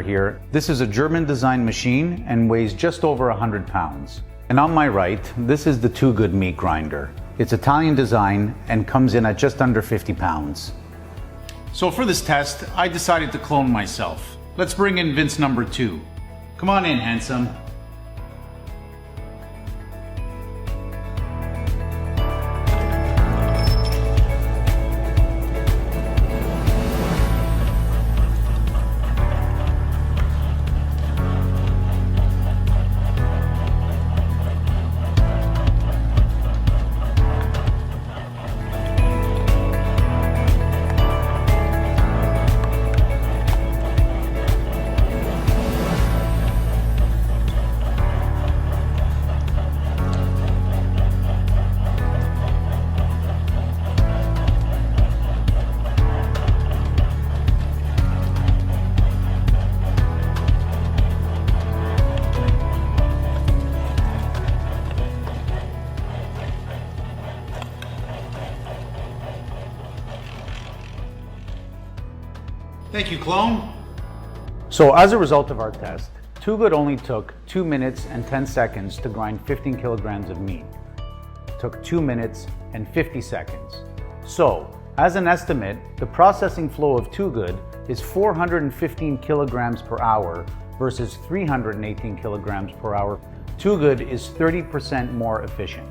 Here, this is a German design machine and weighs just over 100 pounds. And on my right, this is the Too Good meat grinder. It's Italian design and comes in at just under 50 pounds. So for this test, I decided to clone myself. Let's bring in Vince number 2. Come on in, handsome. Thank you, clone. So as a result of our test, Too Good only took 2 minutes and 10 seconds to grind 15 kilograms of meat. It took 2 minutes and 50 seconds. So, as an estimate, the processing flow of Too Good is 415 kilograms per hour versus 318 kilograms per hour. Too Good is 30% more efficient.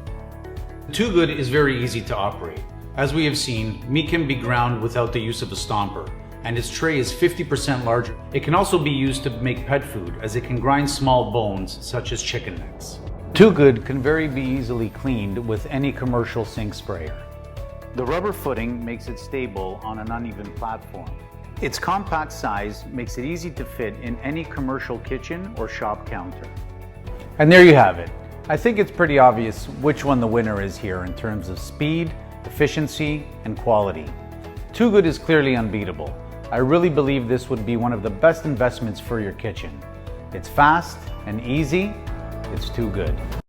Too Good is very easy to operate. As we have seen, meat can be ground without the use of a stomper, and its tray is 50% larger. It can also be used to make pet food, as it can grind small bones such as chicken necks. Too Good can be easily cleaned with any commercial sink sprayer. The rubber footing makes it stable on an uneven platform. Its compact size makes it easy to fit in any commercial kitchen or shop counter. And there you have it. I think it's pretty obvious which one the winner is here in terms of speed, efficiency, and quality. Too Good is clearly unbeatable. I really believe this would be one of the best investments for your kitchen. It's fast and easy. It's Too Good.